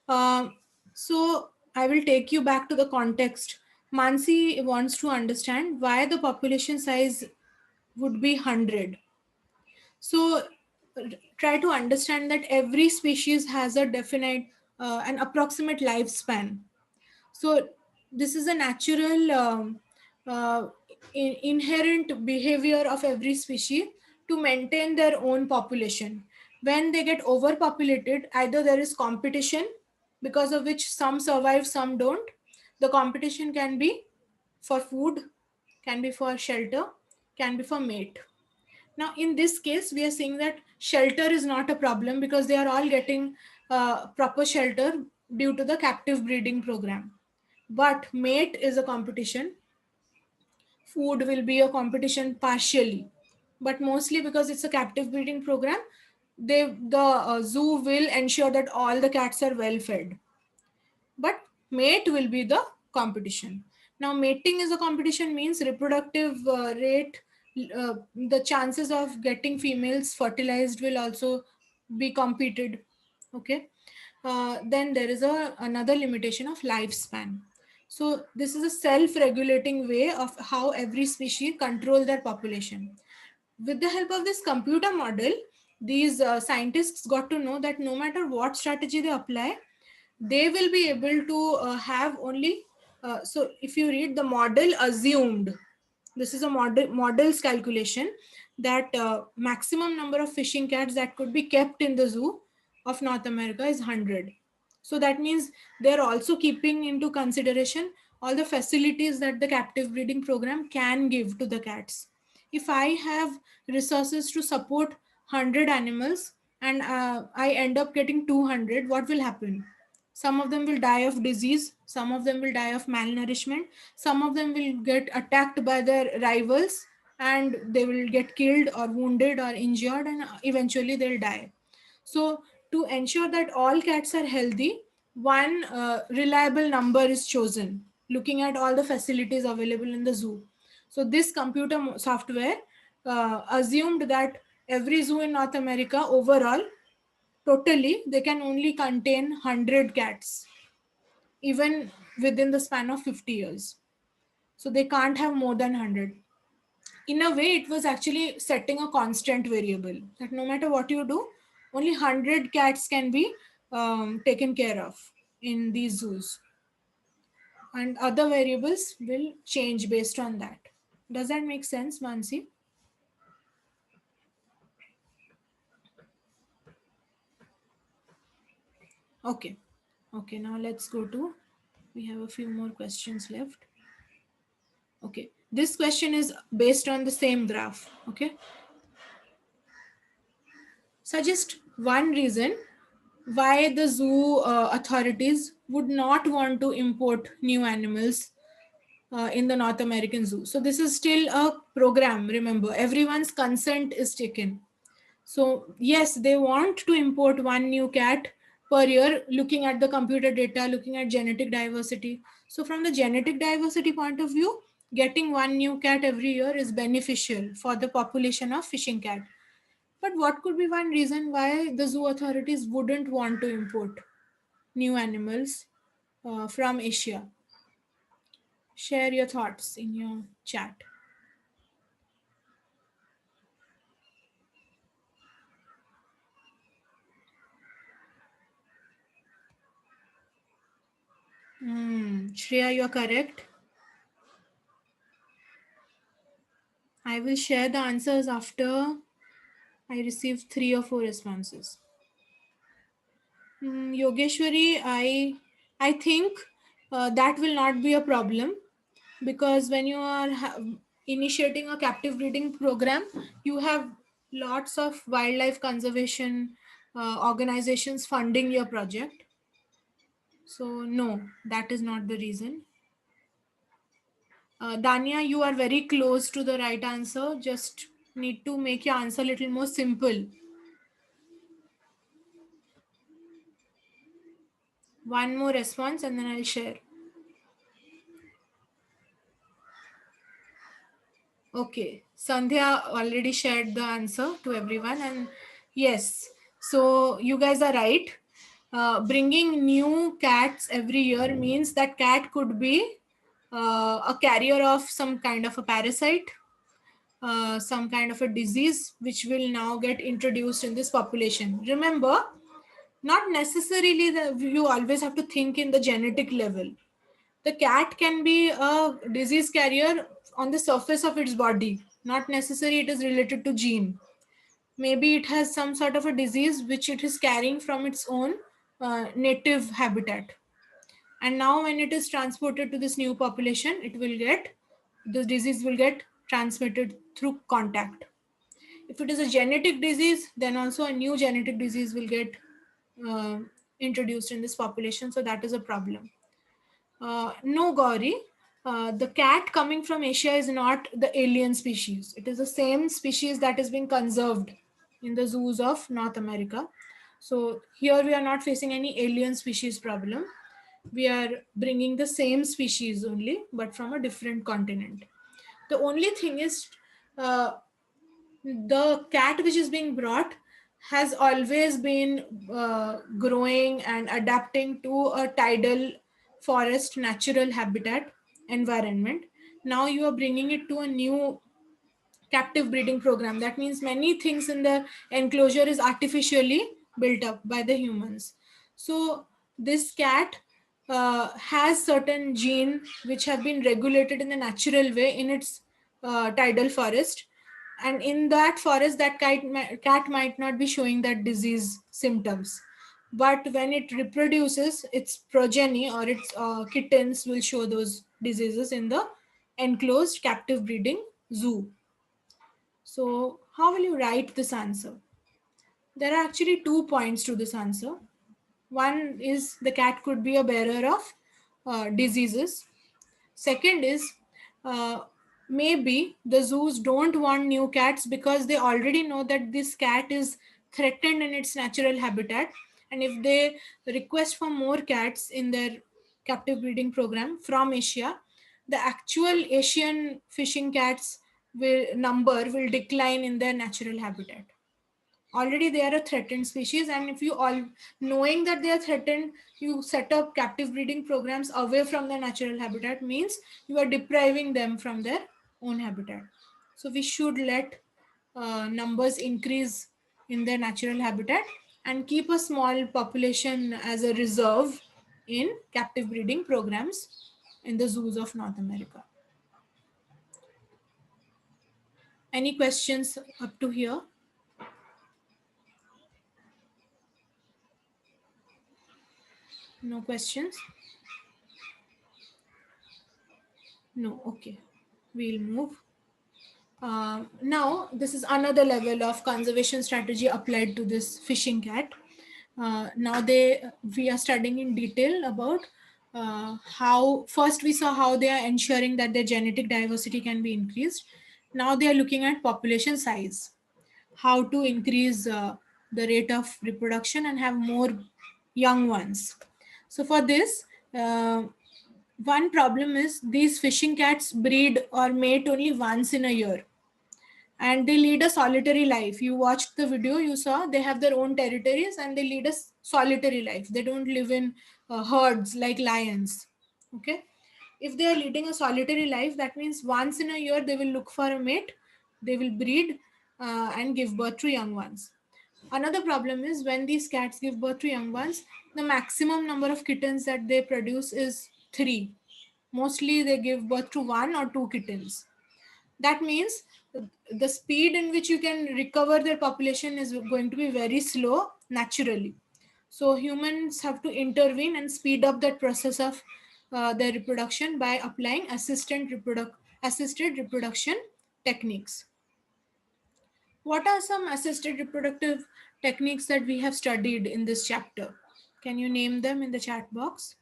Um, so I will take you back to the context. Mansi wants to understand why the population size would be 100. So try to understand that every species has a definite, an approximate lifespan. So this is a natural uh, inherent behavior of every species to maintain their own population. When they get overpopulated, either there is competition because of which some survive, some don't. The competition can be for food, can be for shelter, can be for mate. Now, in this case, we are seeing that shelter is not a problem because they are all getting proper shelter due to the captive breeding program. But mate is a competition. Food will be a competition partially, but mostly because it's a captive breeding program. The zoo will ensure that all the cats are well fed, but mate will be the competition. Now mating is a competition means reproductive rate, the chances of getting females fertilized will also be competed. Okay. Then there is another limitation of lifespan. So this is a self-regulating way of how every species control their population. With the help of this computer model, these scientists got to know that no matter what strategy they apply, they will be able to have only, so if you read, the model assumed, this is a model's calculation, that maximum number of fishing cats that could be kept in the zoo of North America is 100. So that means they're also keeping into consideration all the facilities that the captive breeding program can give to the cats. If I have resources to support 100 animals and I end up getting 200, what will happen? Some of them will die of disease, some of them will die of malnourishment, some of them will get attacked by their rivals, and they will get killed or wounded or injured, and eventually they'll die. So to ensure that all cats are healthy, one reliable number is chosen, looking at all the facilities available in the zoo. So this computer software assumed that every zoo in North America overall, totally, they can only contain 100 cats, even within the span of 50 years. So they can't have more than 100. In a way, it was actually setting a constant variable that no matter what you do, only 100 cats can be taken care of in these zoos, and other variables will change based on that. Does that make sense, Mansi? Okay. Okay, now let's go to, we have a few more questions left. Okay, this question is based on the same graph. Okay, suggest one reason why the zoo authorities would not want to import new animals in the North American zoo. So this is still a program. Remember, everyone's consent is taken. So yes, they want to import one new cat per year, looking at the computer data, looking at genetic diversity. So from the genetic diversity point of view, getting one new cat every year is beneficial for the population of fishing cat. But what could be one reason why the zoo authorities wouldn't want to import new animals from Asia? Share your thoughts in your chat. Shreya, you're correct. I will share the answers after I receive 3 or 4 responses. Yogeshwari, I think that will not be a problem, because when you are initiating a captive breeding program, you have lots of wildlife conservation organizations funding your project. So no, that is not the reason. Dania, you are very close to the right answer. Just need to make your answer a little more simple. One more response and then I'll share. Okay, Sandhya already shared the answer to everyone, and yes, so you guys are right. Bringing new cats every year means that cat could be a carrier of some kind of a parasite, some kind of a disease, which will now get introduced in this population. Remember, not necessarily that you always have to think in the genetic level. The cat can be a disease carrier on the surface of its body, not necessarily it is related to gene. Maybe it has some sort of a disease which it is carrying from its own native habitat, and now when it is transported to this new population, it will get, the disease will get transmitted through contact. If it is a genetic disease, then also a new genetic disease will get uh, introduced in this population, so that is a problem. No, Gauri. The cat coming from Asia is not the alien species. It is the same species that is being conserved in the zoos of North America. So here we are not facing any alien species problem. We are bringing the same species only, but from a different continent. The only thing is, uh, the cat which is being brought has always been growing and adapting to a tidal forest natural habitat environment. Now you are bringing it to a new captive breeding program. That means many things in the enclosure is artificially built up by the humans. So this cat has certain gene which have been regulated in the natural way in its tidal forest, and in that forest that cat might not be showing that disease symptoms, but when it reproduces, its progeny or its kittens will show those diseases in the enclosed captive breeding zoo. So, how will you write this answer? There are actually 2 points to this answer. One is the cat could be a bearer of diseases. Second is, uh, maybe the zoos don't want new cats because they already know that this cat is threatened in its natural habitat, and if they request for more cats in their captive breeding program from Asia, the actual Asian fishing cats will decline in their natural habitat. Already they are a threatened species, and if you all knowing that they are threatened, you set up captive breeding programs away from their natural habitat, means you are depriving them from their own habitat. So we should let numbers increase in their natural habitat and keep a small population as a reserve in captive breeding programs in the zoos of North America. Any questions up to here? No questions? No, okay. We'll move. Now, this is another level of conservation strategy applied to this fishing cat. Now we are studying in detail about how first we saw how they are ensuring that their genetic diversity can be increased. Now they are looking at population size, how to increase the rate of reproduction and have more young ones. So for this, one problem is these fishing cats breed or mate only once in a year, and they lead a solitary life. You watched the video, you saw they have their own territories and they lead a solitary life. They don't live in herds like lions. Okay, if they are leading a solitary life, that means once in a year they will look for a mate, they will breed and give birth to young ones. Another problem is when these cats give birth to young ones, the maximum number of kittens that they produce is 3. Mostly they give birth to 1 or 2 kittens. That means the speed in which you can recover their population is going to be very slow naturally. So humans have to intervene and speed up that process of their reproduction by applying assisted reproduction techniques. What are some assisted reproductive techniques that we have studied in this chapter? Can you name them in the chat box?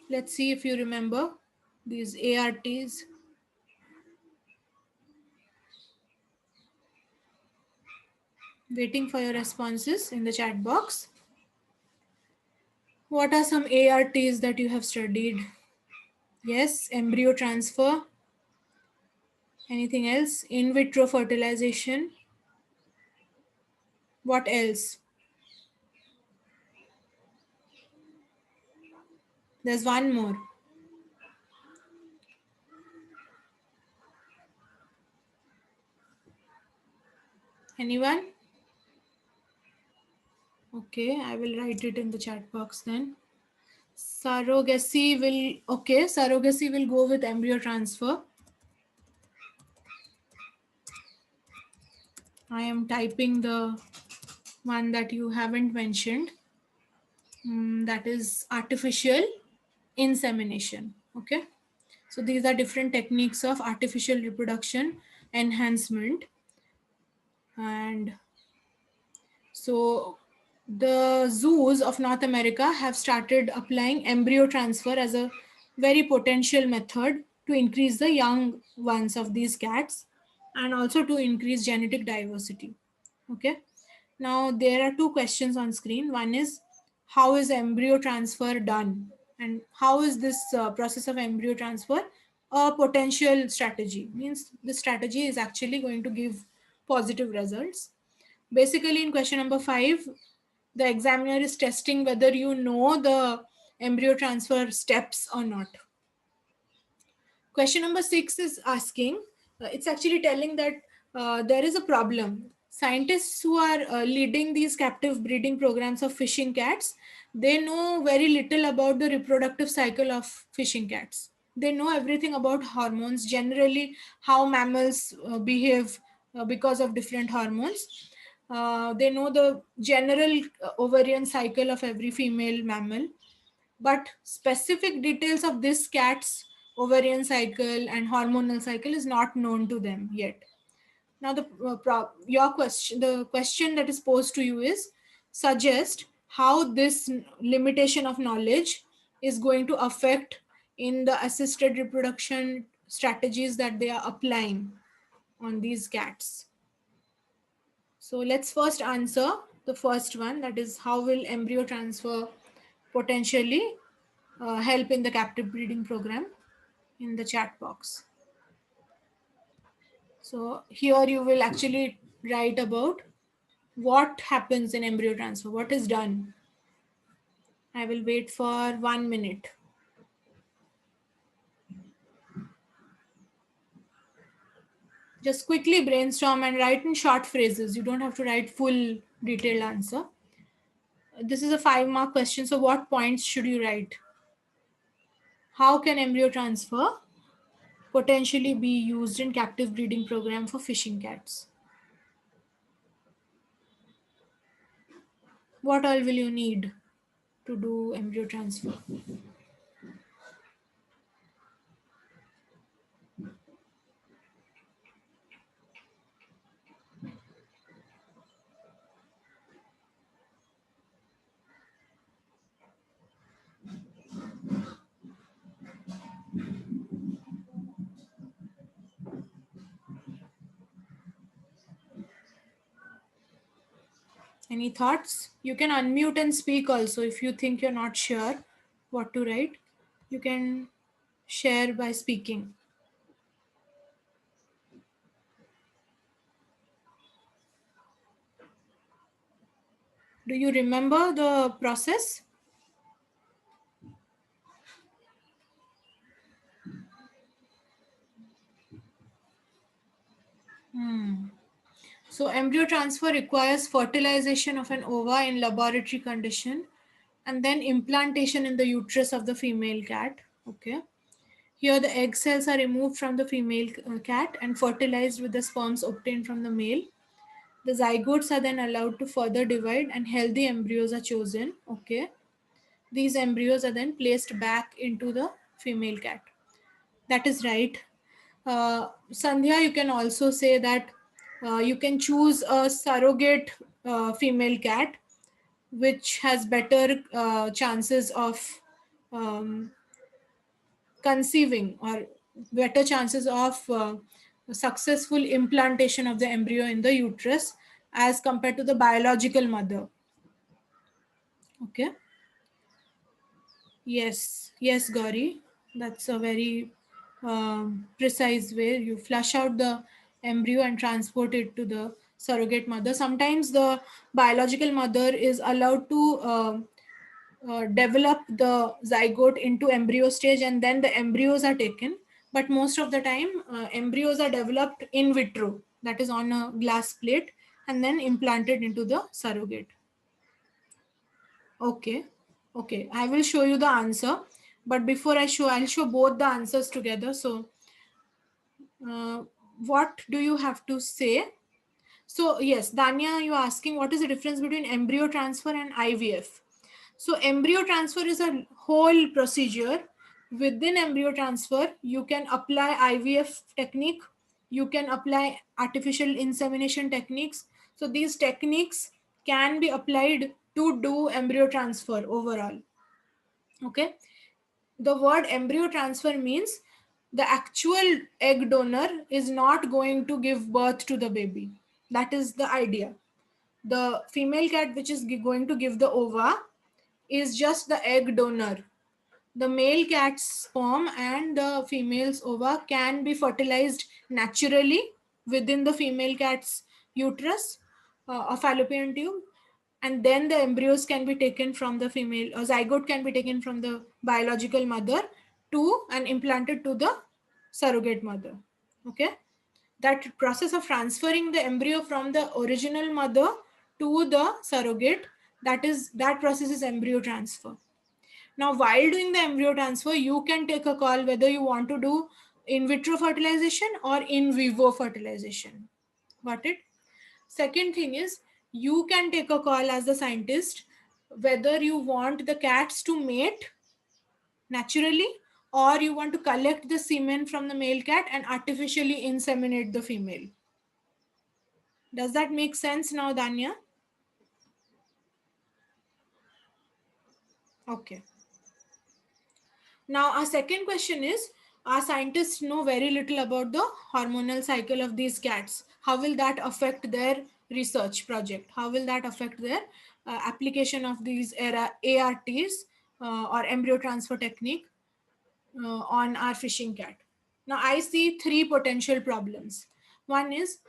Let's see if you remember these ARTs. Waiting for your responses in the chat box. What are some ARTs that you have studied? Yes, embryo transfer. Anything else? In vitro fertilization. What else? There's one more. Anyone? Okay, I will write it in the chat box then. Surrogacy will go with embryo transfer. I am typing the one that you haven't mentioned. That is artificial insemination. Okay. So these are different techniques of artificial reproduction enhancement. And so the zoos of North America have started applying embryo transfer as a very potential method to increase the young ones of these cats and also to increase genetic diversity. Okay. Now there are two questions on screen. One is, how is embryo transfer done? And how is this process of embryo transfer a potential strategy? Means the strategy is actually going to give positive results. Basically, in question number 5, the examiner is testing whether you know the embryo transfer steps or not. Question number 6 is asking, it's actually telling that there is a problem. Scientists who are leading these captive breeding programs of fishing cats, they know very little about the reproductive cycle of fishing cats. They know everything about hormones, generally how mammals behave because of different hormones. They know the general ovarian cycle of every female mammal, but specific details of this cat's ovarian cycle and hormonal cycle is not known to them yet. Now the question that is posed to you is, suggest how this limitation of knowledge is going to affect in the assisted reproduction strategies that they are applying on these cats. So let's first answer the first one, that is how will embryo transfer potentially help in the captive breeding program, in the chat box. So here you will actually write about what happens in embryo transfer, what is done. I will wait for 1 minute. Just quickly brainstorm and write in short phrases. You don't have to write full detailed answer. This is a 5-mark question. So what points should you write? How can embryo transfer potentially be used in captive breeding program for fishing cats? What all will you need to do embryo transfer? Any thoughts? You can unmute and speak also if you think you're not sure what to write. You can share by speaking. Do you remember the process? So embryo transfer requires fertilization of an ova in laboratory condition and then implantation in the uterus of the female cat. Okay. Here the egg cells are removed from the female cat and fertilized with the sperms obtained from the male. The zygotes are then allowed to further divide and healthy embryos are chosen. Okay. These embryos are then placed back into the female cat. That is right. Sandhya, you can also say that you can choose a surrogate female cat which has better chances of um, conceiving or better chances of successful implantation of the embryo in the uterus as compared to the biological mother. Okay. Yes, Gauri. That's a very precise way. You flush out the embryo and transport it to the surrogate mother. Sometimes the biological mother is allowed to develop the zygote into embryo stage and then the embryos are taken. But most of the time, embryos are developed in vitro, that is on a glass plate, and then implanted into the surrogate. Okay. Okay. I will show you the answer. But before I show, I'll show both the answers together. So, what do you have to say? So, yes, Danya, you're asking what is the difference between embryo transfer and IVF? So, embryo transfer is a whole procedure. Within embryo transfer, you can apply IVF technique, you can apply artificial insemination techniques. So, these techniques can be applied to do embryo transfer overall. Okay. The word embryo transfer means the actual egg donor is not going to give birth to the baby. That is the idea. The female cat which is going to give the ova is just the egg donor. The male cat's sperm and the female's ova can be fertilized naturally within the female cat's uterus or fallopian tube, and then the embryos can be taken from the female, zygote can be taken from the biological mother to and implanted to the surrogate mother. Okay. That process of transferring the embryo from the original mother to the surrogate, that process is embryo transfer. Now, while doing the embryo transfer, you can take a call whether you want to do in vitro fertilization or in vivo fertilization. Got it? Second thing is, you can take a call as a scientist whether you want the cats to mate naturally or you want to collect the semen from the male cat and artificially inseminate the female. Does that make sense now, Danya? Okay. Now, our second question is, our scientists know very little about the hormonal cycle of these cats. How will that affect their research project? How will that affect their application of these ARTs or embryo transfer technique on our fishing cat? Now, I see three potential problems. One is,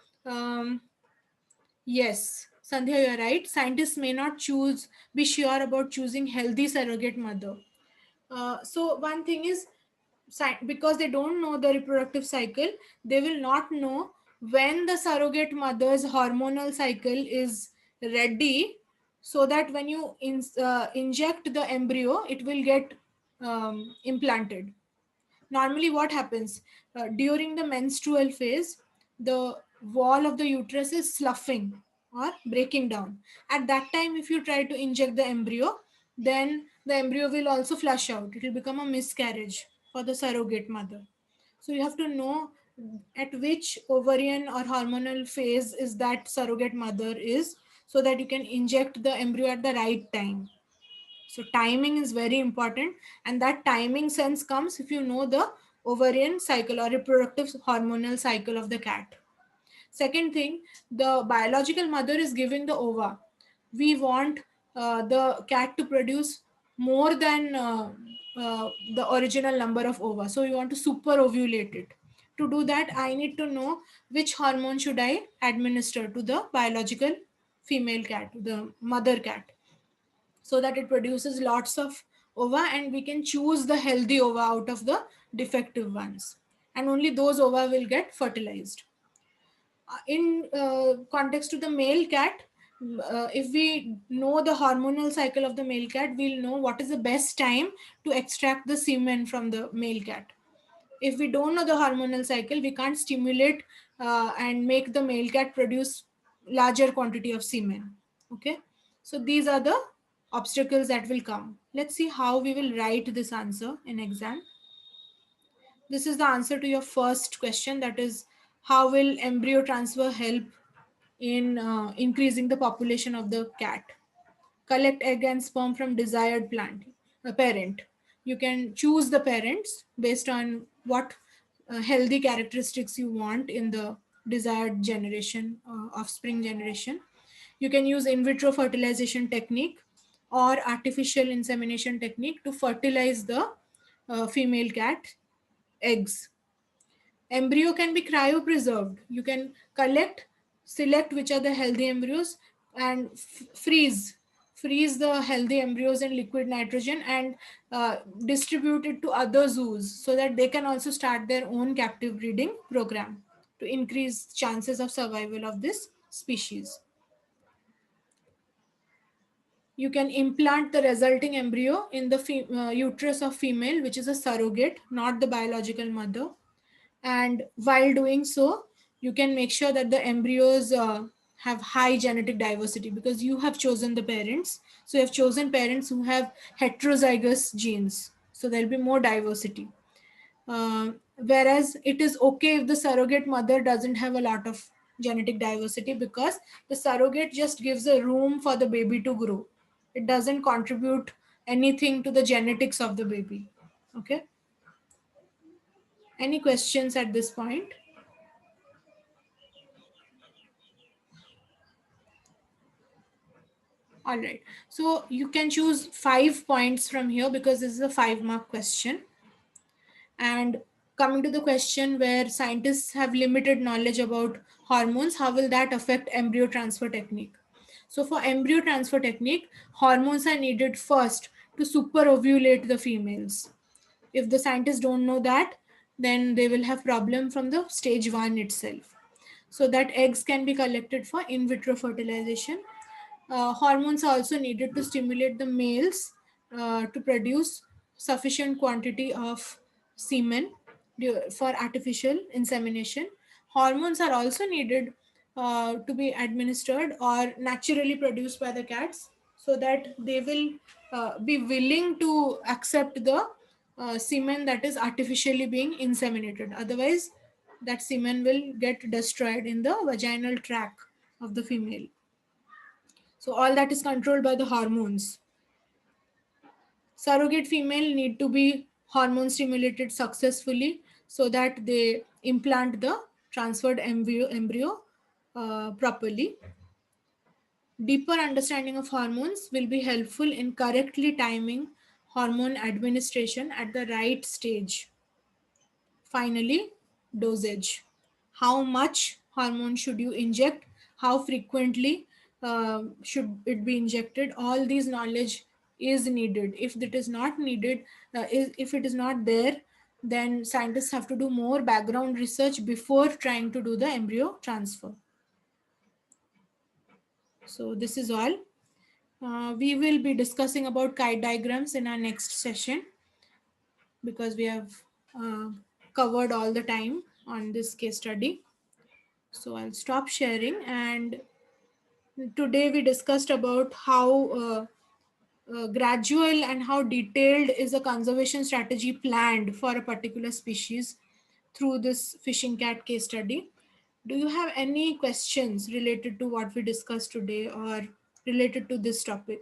yes, Sandhya, you're right. Scientists may not be sure about choosing healthy surrogate mother. So one thing is, because they don't know the reproductive cycle, they will not know when the surrogate mother's hormonal cycle is ready, so that when you inject the embryo, it will get implanted. Normally what happens during the menstrual phase, the wall of the uterus is sloughing or breaking down. At that time, if you try to inject the embryo, then the embryo will also flush out. It will become a miscarriage for the surrogate mother. So you have to know at which ovarian or hormonal phase is that surrogate mother is, so that you can inject the embryo at the right time. So timing is very important, and that timing sense comes if you know the ovarian cycle or reproductive hormonal cycle of the cat. Second thing, the biological mother is giving the ova. We want the cat to produce more than the original number of ova. So we want to super ovulate it. To do that, I need to know which hormone should I administer to the biological female cat, the mother cat, so that it produces lots of ova and we can choose the healthy ova out of the defective ones, and only those ova will get fertilized. In context to the male cat, if we know the hormonal cycle of the male cat, we'll know what is the best time to extract the semen from the male cat. If we don't know the hormonal cycle, we can't stimulate and make the male cat produce larger quantity of semen. Okay, so these are the obstacles that will come. Let's see how we will write this answer in exam. This is the answer to your first question, that is, how will embryo transfer help in increasing the population of the cat? Collect egg and sperm from desired parent. You can choose the parents based on what healthy characteristics you want in the desired generation, offspring generation. You can use in vitro fertilization technique or artificial insemination technique to fertilize the female cat eggs. Embryo can be cryopreserved. You can select which are the healthy embryos, and freeze the healthy embryos in liquid nitrogen and distribute it to other zoos, so that they can also start their own captive breeding program to increase chances of survival of this species. You can implant the resulting embryo in the uterus of female, which is a surrogate, not the biological mother. And while doing so, you can make sure that the embryos have high genetic diversity, because you have chosen the parents. So you have chosen parents who have heterozygous genes, so there'll be more diversity. Whereas it is okay if the surrogate mother doesn't have a lot of genetic diversity, because the surrogate just gives a room for the baby to grow. It doesn't contribute anything to the genetics of the baby. Okay, any questions at this point? All right, so you can choose 5 points from here, because this is a 5-mark question. And coming to the question where scientists have limited knowledge about hormones, how will that affect embryo transfer technique? So for embryo transfer technique, hormones are needed first to super ovulate the females. If the scientists don't know that, then they will have problem from the stage 1 itself. So that eggs can be collected for in vitro fertilization. Hormones are also needed to stimulate the males to produce sufficient quantity of semen for artificial insemination. Hormones are also needed to be administered or naturally produced by the cats, so that they will be willing to accept the semen that is artificially being inseminated. Otherwise, that semen will get destroyed in the vaginal tract of the female. So all that is controlled by the hormones. Surrogate female need to be hormone stimulated successfully so that they implant the transferred embryo properly. Deeper understanding of hormones will be helpful in correctly timing hormone administration at the right stage. Finally, dosage. How much hormone should you inject? How frequently should it be injected? All these knowledge is needed. If it is not needed, if it is not there, then scientists have to do more background research before trying to do the embryo transfer. So this is all. We will be discussing about kite diagrams in our next session because we have uh, covered all the time on this case study. So I'll stop sharing. And today we discussed about how gradual and how detailed is a conservation strategy planned for a particular species through this fishing cat case study. Do you have any questions related to what we discussed today or related to this topic?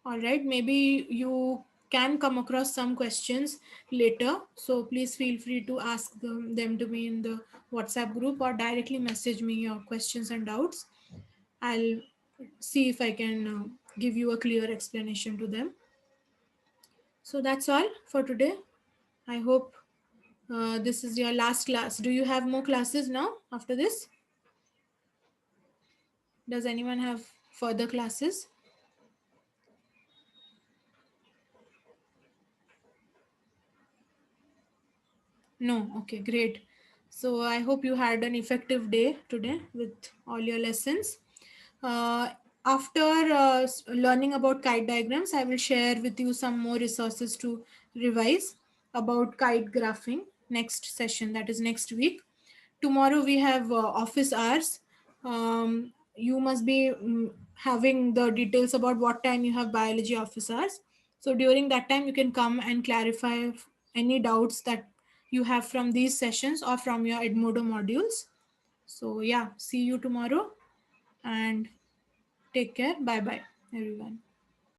All right, maybe you can come across some questions later. So please feel free to ask them to me in the WhatsApp group or directly message me your questions and doubts. I'll see if I can give you a clear explanation to them. So that's all for today. I hope this is your last class. Do you have more classes now after this? Does anyone have further classes? No, okay, great. So I hope you had an effective day today with all your lessons. Uh, After learning about kite diagrams, I will share with you some more resources to revise about kite graphing next session, that is next week. Tomorrow we have office hours. You must be having the details about what time you have biology office hours. So during that time, you can come and clarify any doubts that you have from these sessions or from your Edmodo modules. So yeah, see you tomorrow and take care. Bye bye, everyone.